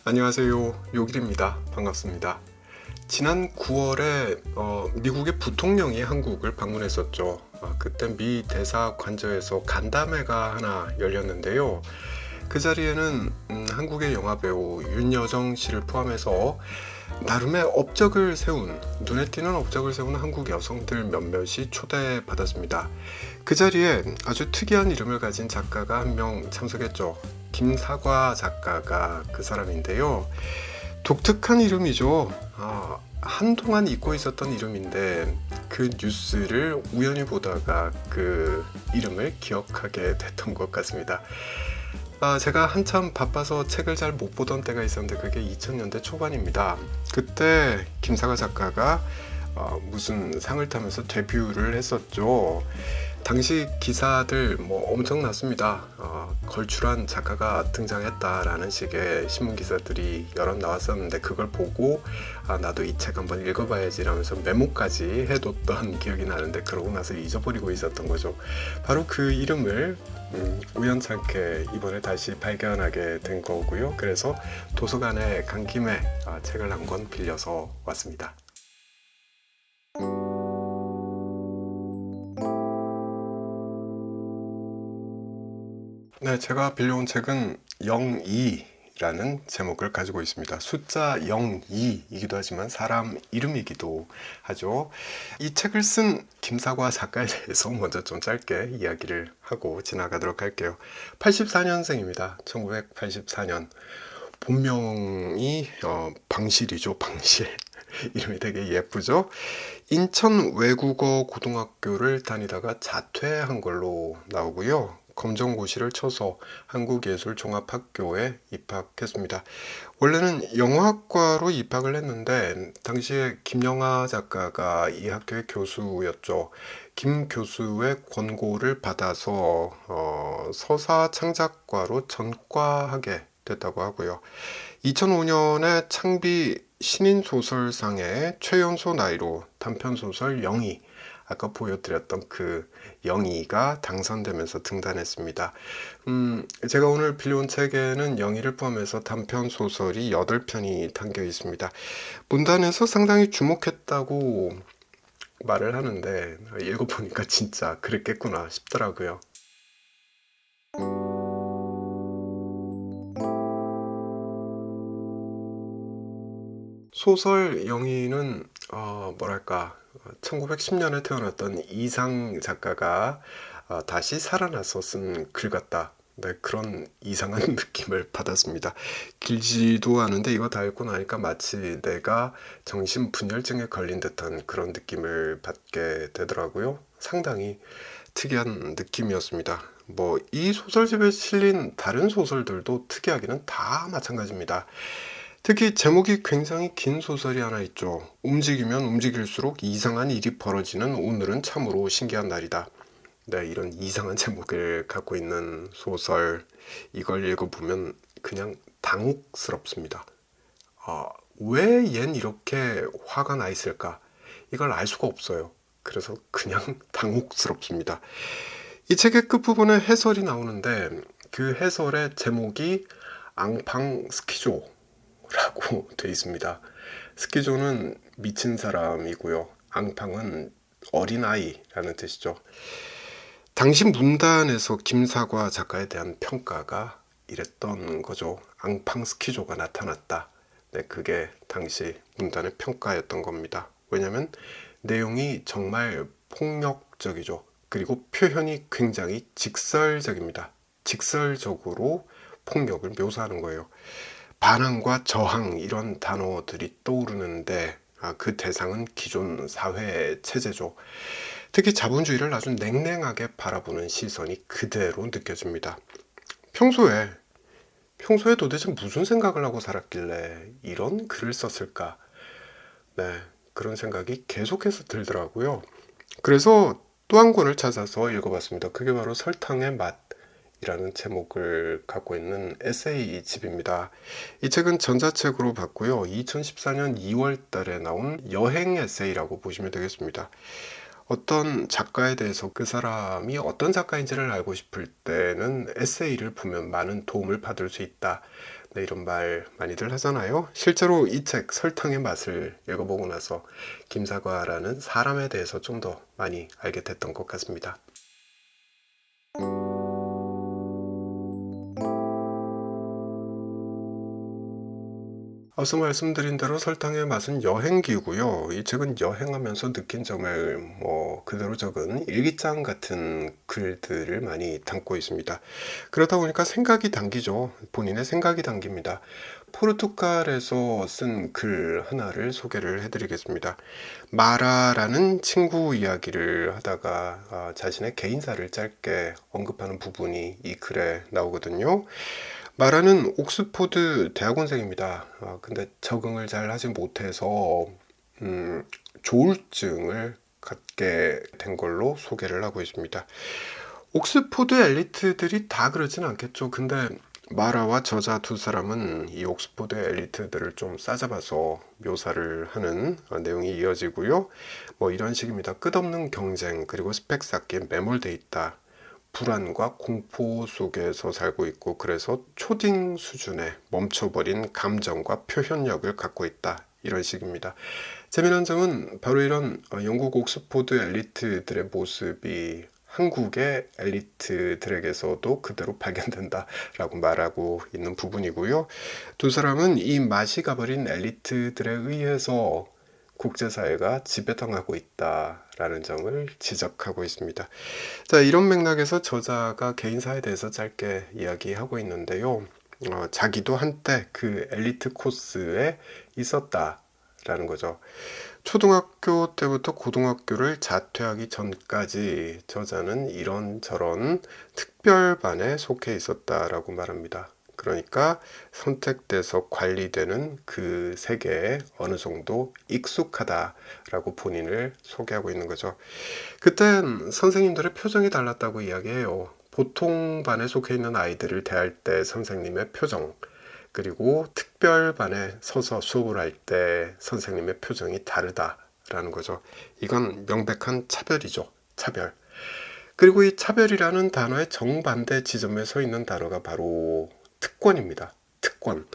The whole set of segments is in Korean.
안녕하세요. 요길입니다. 반갑습니다. 지난 9월에 미국의 부통령이 한국을 방문했었죠. 그때 미 대사관저에서 간담회가 하나 열렸는데요. 그 자리에는 한국의 영화배우 윤여정 씨를 포함해서 나름의 업적을 세운, 눈에 띄는 업적을 세운 한국 여성들 몇몇이 초대받았습니다. 그 자리에 아주 특이한 이름을 가진 작가가 한 명 참석했죠. 김사과 작가가 그 사람인데요. 독특한 이름이죠. 한동안 잊고 있었던 이름인데 그 뉴스를 우연히 보다가 그 이름을 기억하게 됐던 것 같습니다. 제가 한참 바빠서 책을 잘 못 보던 때가 있었는데 그게 2000년대 초반입니다. 그때 김사과 작가가 무슨 상을 타면서 데뷔를 했었죠. 당시 기사들 엄청났습니다. 걸출한 작가가 등장했다라는 식의 신문 기사들이 여러 나왔었는데 그걸 보고 나도 이 책 한번 읽어봐야지 라면서 메모까지 해뒀던 기억이 나는데 그러고 나서 잊어버리고 있었던 거죠. 바로 그 이름을 우연찮게 이번에 다시 발견하게 된 거고요. 그래서 도서관에 간 김에 책을 한 권 빌려서 왔습니다. 네, 제가 빌려온 책은 02라는 제목을 가지고 있습니다. 숫자 02이기도 하지만 사람 이름이기도 하죠. 이 책을 쓴 김사과 작가에 대해서 먼저 좀 짧게 이야기를 하고 지나가도록 할게요. 84년생입니다. 1984년. 본명이 방실이죠. 방실. 이름이 되게 예쁘죠. 인천 외국어 고등학교를 다니다가 자퇴한 걸로 나오고요. 검정고시를 쳐서 한국예술종합학교에 입학했습니다. 원래는 영어학과로 입학을 했는데 당시에 김영하 작가가 이 학교의 교수였죠. 김 교수의 권고를 받아서 서사창작과로 전과하게 됐다고 하고요. 2005년에 창비 신인소설상의 최연소 나이로 단편소설 영희, 아까 보여드렸던 그 영희가 당선되면서 등단했습니다. 제가 오늘 빌려온 책에는 영희를 포함해서 단편 소설이 8편이 담겨 있습니다. 문단에서 상당히 주목했다고 말을 하는데 읽어보니까 진짜 그랬겠구나 싶더라고요. 소설 영희는 1910년에 태어났던 이상 작가가 다시 살아나서 쓴 글 같다. 네, 그런 이상한 느낌을 받았습니다. 길지도 않은데 이거 다 읽고 나니까 마치 내가 정신분열증에 걸린 듯한 그런 느낌을 받게 되더라고요. 상당히 특이한 느낌이었습니다. 이 소설집에 실린 다른 소설들도 특이하기는 다 마찬가지입니다. 특히 제목이 굉장히 긴 소설이 하나 있죠. 움직이면 움직일수록 이상한 일이 벌어지는 오늘은 참으로 신기한 날이다. 네, 이런 이상한 제목을 갖고 있는 소설, 이걸 읽어보면 그냥 당혹스럽습니다. 왜 얜 이렇게 화가 나 있을까? 이걸 알 수가 없어요. 그래서 그냥 당혹스럽습니다. 이 책의 끝부분에 해설이 나오는데 그 해설의 제목이 앙팡 스키조 라고 되어 있습니다. 스키조는 미친 사람이고요. 앙팡은 어린아이라는 뜻이죠. 당시 문단에서 김사과 작가에 대한 평가가 이랬던 거죠. 앙팡 스키조가 나타났다. 네, 그게 당시 문단의 평가였던 겁니다. 왜냐하면 내용이 정말 폭력적이죠. 그리고 표현이 굉장히 직설적입니다. 직설적으로 폭력을 묘사하는 거예요. 반항과 저항 이런 단어들이 떠오르는데 그 대상은 기존 사회 체제죠. 특히 자본주의를 아주 냉랭하게 바라보는 시선이 그대로 느껴집니다. 평소에 도대체 무슨 생각을 하고 살았길래 이런 글을 썼을까? 네, 그런 생각이 계속해서 들더라고요. 그래서 또 한 권을 찾아서 읽어봤습니다. 그게 바로 설탕의 맛이라는 제목을 갖고 있는 에세이 집입니다. 이 책은 전자책으로 봤고요. 2014년 2월 달에 나온 여행 에세이라고 보시면 되겠습니다. 어떤 작가에 대해서 그 사람이 어떤 작가인지를 알고 싶을 때는 에세이를 보면 많은 도움을 받을 수 있다. 네, 이런 말 많이들 하잖아요. 실제로 이 책 설탕의 맛을 읽어보고 나서 김사과라는 사람에 대해서 좀 더 많이 알게 됐던 것 같습니다. 앞서 말씀드린 대로 설탕의 맛은 여행기고요. 이 책은 여행하면서 느낀 점을 그대로 적은 일기장 같은 글들을 많이 담고 있습니다. 그러다 보니까 생각이 당기죠. 본인의 생각이 당깁니다. 포르투갈에서 쓴 글 하나를 소개를 해드리겠습니다. 마라라는 친구 이야기를 하다가 자신의 개인사를 짧게 언급하는 부분이 이 글에 나오거든요. 마라는 옥스포드 대학원생입니다. 근데 적응을 잘 하지 못해서 음, 조울증을 갖게 된 걸로 소개를 하고 있습니다. 옥스포드 엘리트들이 다 그러진 않겠죠. 근데 마라와 저자 두 사람은 이 옥스포드 엘리트들을 좀 싸잡아서 묘사를 하는 내용이 이어지고요. 이런 식입니다. 끝없는 경쟁 그리고 스펙 쌓기에 매몰돼 있다. 불안과 공포 속에서 살고 있고 그래서 초딩 수준에 멈춰버린 감정과 표현력을 갖고 있다. 이런 식입니다. 재미난 점은 바로 이런 영국 옥스포드 엘리트들의 모습이 한국의 엘리트들에게서도 그대로 발견된다라고 말하고 있는 부분이고요. 두 사람은 이 맛이 가버린 엘리트들에 의해서 국제사회가 지배당하고 있다라는 점을 지적하고 있습니다. 자, 이런 맥락에서 저자가 개인사에 대해서 짧게 이야기하고 있는데요. 자기도 한때 그 엘리트 코스에 있었다라는 거죠. 초등학교 때부터 고등학교를 자퇴하기 전까지 저자는 이런저런 특별반에 속해 있었다라고 말합니다. 그러니까 선택돼서 관리되는 그 세계에 어느 정도 익숙하다라고 본인을 소개하고 있는 거죠. 그땐 선생님들의 표정이 달랐다고 이야기해요. 보통 반에 속해 있는 아이들을 대할 때 선생님의 표정, 그리고 특별반에 서서 수업을 할 때 선생님의 표정이 다르다라는 거죠. 이건 명백한 차별이죠. 차별. 그리고 이 차별이라는 단어의 정반대 지점에 서 있는 단어가 바로 특권입니다. 특권.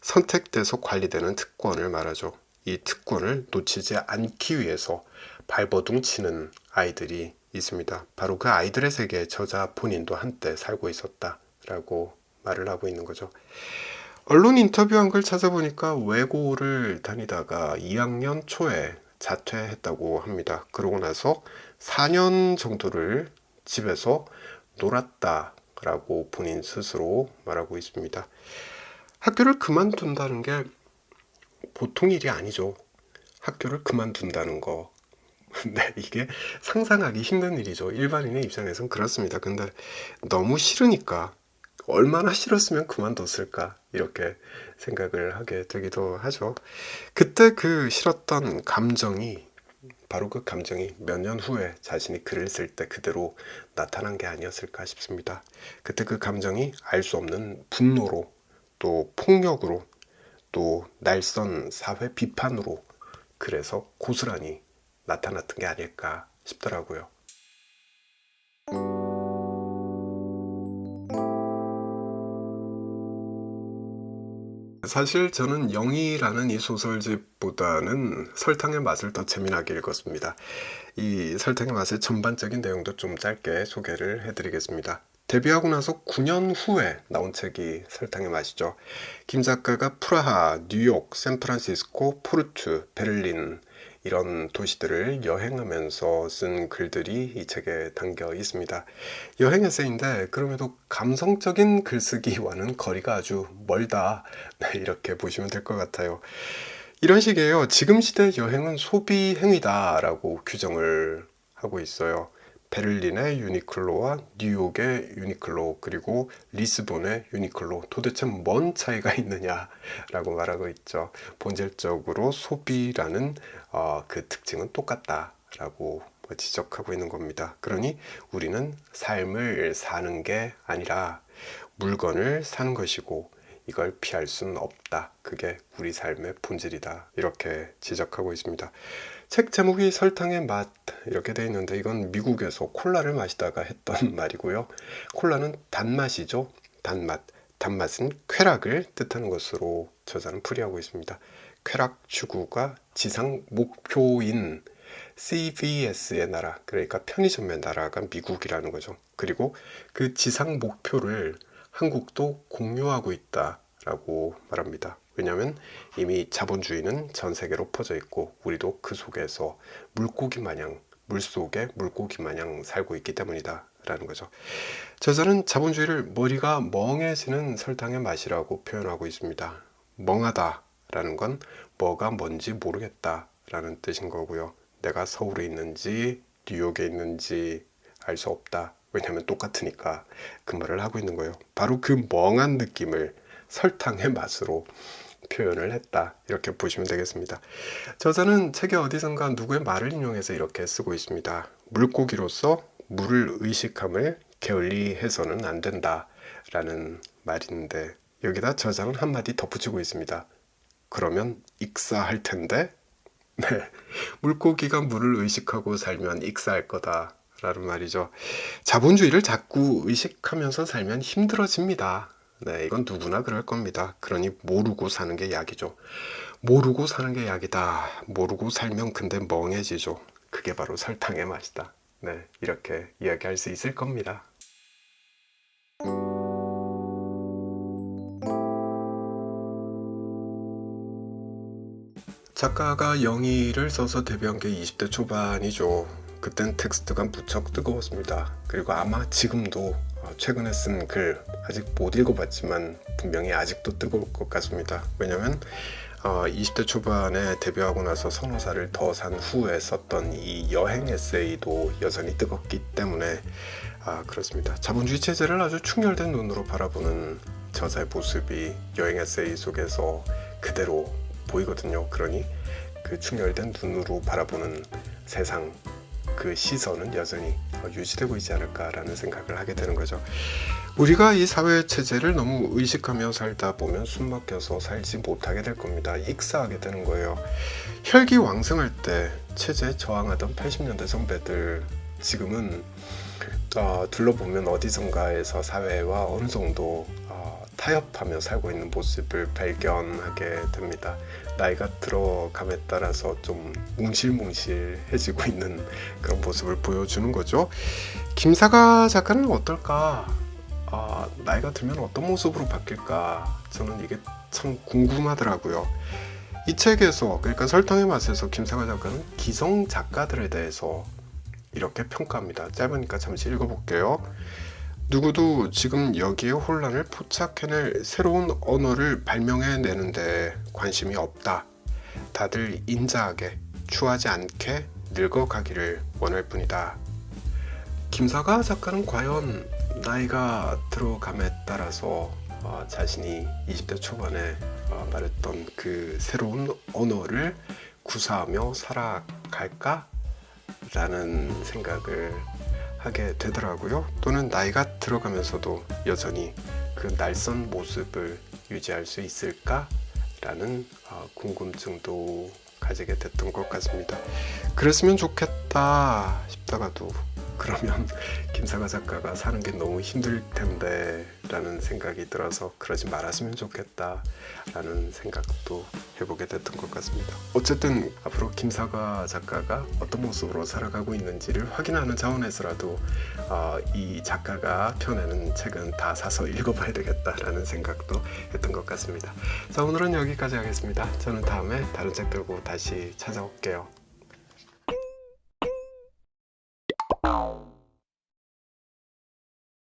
선택돼서 관리되는 특권을 말하죠. 이 특권을 놓치지 않기 위해서 발버둥 치는 아이들이 있습니다. 바로 그 아이들의 세계에 저자 본인도 한때 살고 있었다라고 말을 하고 있는 거죠. 언론 인터뷰한 걸 찾아보니까 외고를 다니다가 2학년 초에 자퇴했다고 합니다. 그러고 나서 4년 정도를 집에서 놀았다라고 본인 스스로 말하고 있습니다. 학교를 그만둔다는 게 보통 일이 아니죠. 학교를 그만둔다는 거. 네, 이게 상상하기 힘든 일이죠. 일반인의 입장에선 그렇습니다. 근데 너무 싫으니까 얼마나 싫었으면 그만뒀을까 이렇게 생각을 하게 되기도 하죠. 그때 그 싫었던 감정이 바로 그 감정이 몇 년 후에 자신이 글을 쓸 때 그대로 나타난 게 아니었을까 싶습니다. 그때 그 감정이 알 수 없는 분노로 또 폭력으로 또 날선 사회 비판으로 그래서 고스란히 나타났던 게 아닐까 싶더라고요. 사실 저는 영희라는 이 소설집보다는 설탕의 맛을 더 재미나게 읽었습니다. 이 설탕의 맛의 전반적인 내용도 좀 짧게 소개를 해드리겠습니다. 데뷔하고 나서 9년 후에 나온 책이 설탕의 맛이죠. 김 작가가 프라하, 뉴욕, 샌프란시스코, 포르투, 베를린 이런 도시들을 여행하면서 쓴 글들이 이 책에 담겨 있습니다. 여행 에세이인데 그럼에도 감성적인 글쓰기와는 거리가 아주 멀다. 네, 이렇게 보시면 될 것 같아요. 이런 식이에요. 지금 시대 여행은 소비 행위다라고 규정을 하고 있어요. 베를린의 유니클로와 뉴욕의 유니클로 그리고 리스본의 유니클로 도대체 뭔 차이가 있느냐라고 말하고 있죠. 본질적으로 소비라는 그 특징은 똑같다라고 지적하고 있는 겁니다. 그러니 우리는 삶을 사는 게 아니라 물건을 사는 것이고 이걸 피할 수는 없다. 그게 우리 삶의 본질이다. 이렇게 지적하고 있습니다. 책 제목이 설탕의 맛 이렇게 돼 있는데 이건 미국에서 콜라를 마시다가 했던 말이고요. 콜라는 단맛이죠. 단맛. 단맛은 쾌락을 뜻하는 것으로 저자는 풀이하고 있습니다. 쾌락 추구가 지상 목표인 CVS의 나라, 그러니까 편의점의 나라가 미국이라는 거죠. 그리고 그 지상 목표를 한국도 공유하고 있다라고 말합니다. 왜냐하면 이미 자본주의는 전 세계로 퍼져 있고 우리도 그 속에서 물고기 마냥, 물속에 물고기 마냥 살고 있기 때문이다 라는 거죠. 저자는 자본주의를 머리가 멍해지는 설탕의 맛이라고 표현하고 있습니다. 멍하다 라는 건 뭐가 뭔지 모르겠다 라는 뜻인 거고요. 내가 서울에 있는지 뉴욕에 있는지 알 수 없다. 왜냐하면 똑같으니까 그 말을 하고 있는 거예요. 바로 그 멍한 느낌을 설탕의 맛으로 표현을 했다. 이렇게 보시면 되겠습니다. 저자는 책의 어디선가 누구의 말을 인용해서 이렇게 쓰고 있습니다. 물고기로서 물을 의식함을 게을리해서는 안 된다 라는 말인데 여기다 저자는 한마디 덧붙이고 있습니다. 그러면 익사할 텐데? 네, 물고기가 물을 의식하고 살면 익사할 거다 라는 말이죠. 자본주의를 자꾸 의식하면서 살면 힘들어집니다. 네, 이건 누구나 그럴 겁니다. 그러니 모르고 사는 게 약이죠. 모르고 사는 게 약이다. 모르고 살면 근데 멍해지죠. 그게 바로 설탕의 맛이다. 네, 이렇게 이야기할 수 있을 겁니다. 작가가 영희를 써서 데뷔한 게 20대 초반이죠. 그땐 텍스트가 무척 뜨거웠습니다. 그리고 아마 지금도 최근에 쓴 글 아직 못 읽어봤지만 분명히 아직도 뜨거울 것 같습니다. 왜냐면 20대 초반에 데뷔하고 나서 서너 살을 더 산 후에 썼던 이 여행 에세이도 여전히 뜨겁기 때문에 그렇습니다. 자본주의 체제를 아주 충혈된 눈으로 바라보는 저자의 모습이 여행 에세이 속에서 그대로 보이거든요. 그러니 그 충혈된 눈으로 바라보는 세상, 그 시선은 여전히 유지되고 있지 않을까라는 생각을 하게 되는 거죠. 우리가 이 사회 체제를 너무 의식하며 살다 보면 숨막혀서 살지 못하게 될 겁니다. 익사하게 되는 거예요. 혈기왕성할 때 체제에 저항하던 80년대 선배들 지금은 둘러보면 어디선가에서 사회와 어느 정도 타협하며 살고 있는 모습을 발견하게 됩니다. 나이가 들어감에 따라서 좀 뭉실뭉실해지고 있는 그런 모습을 보여주는 거죠. 김사가 작가는 어떨까? 나이가 들면 어떤 모습으로 바뀔까? 저는 이게 참 궁금하더라고요. 이 책에서, 그러니까 설탕의 맛에서 김사가 작가는 기성 작가들에 대해서 이렇게 평가합니다. 짧으니까 잠시 읽어볼게요. 누구도 지금 여기에 혼란을 포착해낼 새로운 언어를 발명해내는데 관심이 없다. 다들 인자하게, 추하지 않게 늙어가기를 원할 뿐이다. 김사가 작가는 과연 나이가 들어감에 따라서 자신이 20대 초반에 말했던 그 새로운 언어를 구사하며 살아갈까? 라는 생각을 하게 되더라고요. 또는 나이가 들어가면서도 여전히 그 날선 모습을 유지할 수 있을까? 라는 궁금증도 가지게 됐던 것 같습니다. 그랬으면 좋겠다 싶다가도 그러면 김사가 작가가 사는 게 너무 힘들 텐데 라는 생각이 들어서 그러지 말았으면 좋겠다 라는 생각도 해보게 됐던 것 같습니다. 어쨌든 앞으로 김사가 작가가 어떤 모습으로 살아가고 있는지를 확인하는 차원에서라도 이 작가가 펴내는 책은 다 사서 읽어봐야 되겠다라는 생각도 했던 것 같습니다. 자, 오늘은 여기까지 하겠습니다. 저는 다음에 다른 책 들고 다시 찾아올게요.